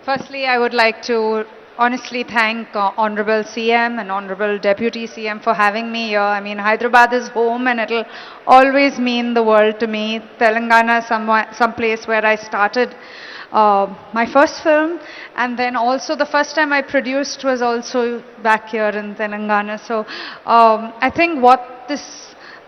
Firstly, I would like to honestly thank Honorable CM and Honorable Deputy CM for having me here. I mean, Hyderabad is home and it'll always mean the world to me. Telangana, some place where I started my first film, and then also the first time I produced was also back here in Telangana. So I think what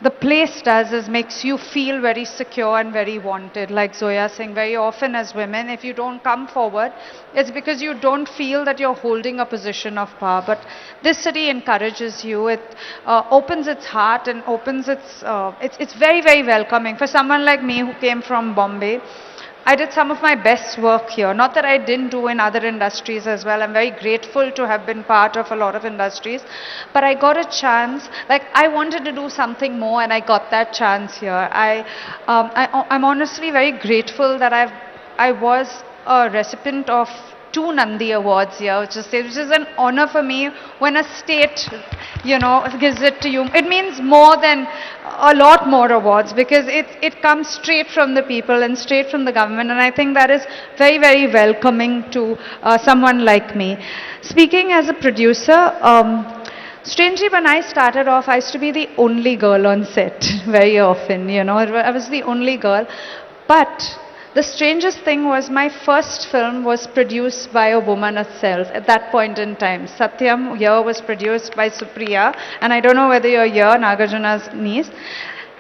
the place does is makes you feel very secure and very wanted. Like Zoya saying, very often as women, if you don't come forward, it's because you don't feel that you're holding a position of power. But this city encourages you. It opens its heart and opens it's very, very welcoming. For someone like me who came from Bombay, I did some of my best work here. Not that I didn't do in other industries as well. I'm very grateful to have been part of a lot of industries. But I got a chance, like I wanted to do something more and I got that chance here. I'm honestly very grateful that I was a recipient of two Nandi Awards here, which is an honor for me when a state, gives it to you. It means more than a lot more awards because it comes straight from the people and straight from the government, and I think that is very, very welcoming to someone like me. Speaking as a producer, strangely, when I started off, I used to be the only girl on set very often, I was the only girl. But the strangest thing was my first film was produced by a woman herself at that point in time. Satyam here was produced by Supriya, and I don't know whether you're here, Nagarjuna's niece.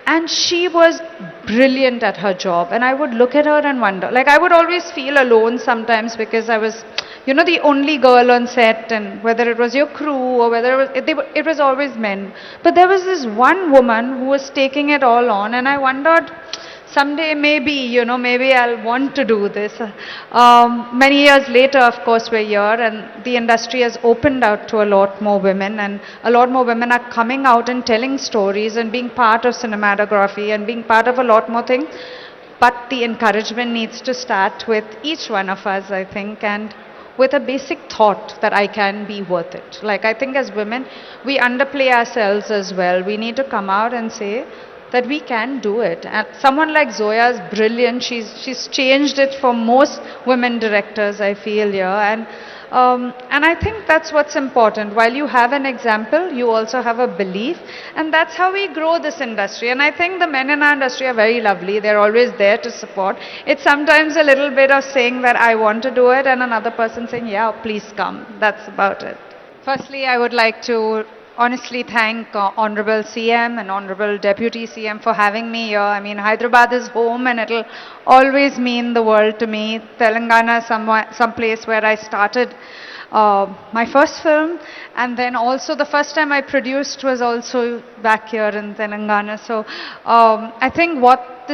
And she was brilliant at her job. And I would look at her and wonder. Like, I would always feel alone sometimes because I was, the only girl on set, and whether it was your crew or whether it was always men. But there was this one woman who was taking it all on, and I wondered, someday maybe, maybe I'll want to do this. Many years later, of course, we're here and the industry has opened out to a lot more women, and a lot more women are coming out and telling stories and being part of cinematography and being part of a lot more things. But the encouragement needs to start with each one of us, I think, and with a basic thought that I can be worth it. Like, I think as women, we underplay ourselves as well. We need to come out and say that we can do it. And someone like Zoya is brilliant. She's changed it for most women directors, I feel, yeah. And I think that's what's important. While you have an example, you also have a belief, and that's how we grow this industry. And I think the men in our industry are very lovely. They're always there to support. It's sometimes a little bit of saying that I want to do it, and another person saying, yeah, please come. That's about it. Firstly, I would like to honestly thank Honorable CM and Honorable Deputy CM for having me here. I mean, Hyderabad is home and it'll always mean the world to me. Telangana, some place where I started my first film, and then also the first time I produced was also back here in Telangana. So I think what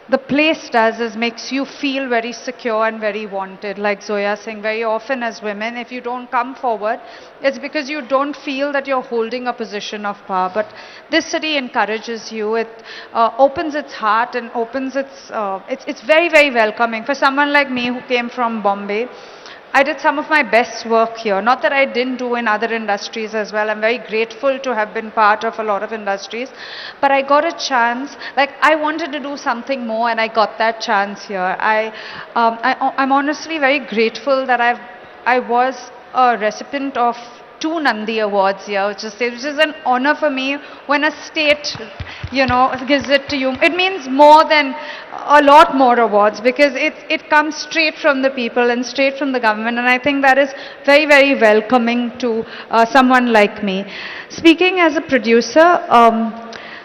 the place does is makes you feel very secure and very wanted. Like Zoya saying, very often as women, if you don't come forward, it's because you don't feel that you're holding a position of power. But this city encourages you. It opens its heart and opens it's very, very welcoming. For someone like me who came from Bombay, I did some of my best work here. Not that I didn't do in other industries as well. I'm very grateful to have been part of a lot of industries. But I got a chance, like I wanted to do something more and I got that chance here. I'm honestly very grateful that I was a recipient of two Nandi Awards here, which is an honor for me when a state, gives it to you. It means more than a lot more awards because it comes straight from the people and straight from the government, and I think that is very, very welcoming to someone like me. Speaking as a producer,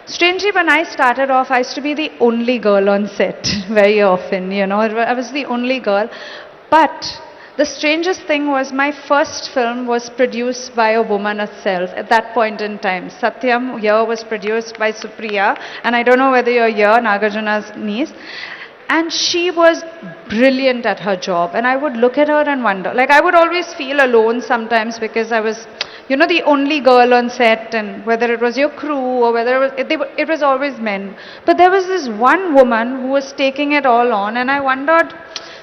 strangely, when I started off, I used to be the only girl on set very often, I was the only girl. But the strangest thing was my first film was produced by a woman herself at that point in time. Satyam here was produced by Supriya, and I don't know whether you're here, Nagarjuna's niece. And she was brilliant at her job. And I would look at her and wonder. Like, I would always feel alone sometimes because I was, the only girl on set, and whether it was your crew or whether it was always men. But there was this one woman who was taking it all on, and I wondered,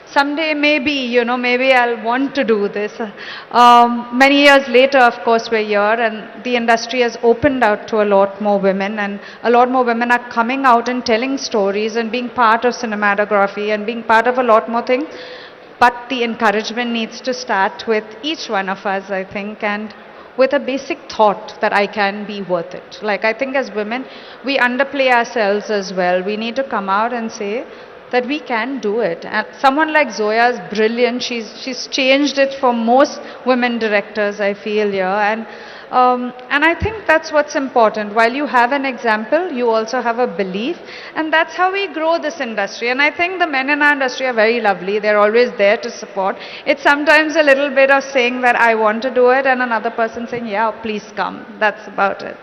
someday maybe, maybe I'll want to do this. Many years later, of course, we're here and the industry has opened out to a lot more women, and a lot more women are coming out and telling stories and being part of cinematography and being part of a lot more things. but the encouragement needs to start with each one of us, I think, and with a basic thought that I can be worth it. Like, I think as women, we underplay ourselves as well. We need to come out and say that we can do it. And someone like Zoya is brilliant. She's changed it for most women directors, I feel, yeah. And I think that's what's important. While you have an example, you also have a belief, and that's how we grow this industry. And I think the men in our industry are very lovely. They're always there to support. It's sometimes a little bit of saying that I want to do it, and another person saying, yeah, please come. That's about it.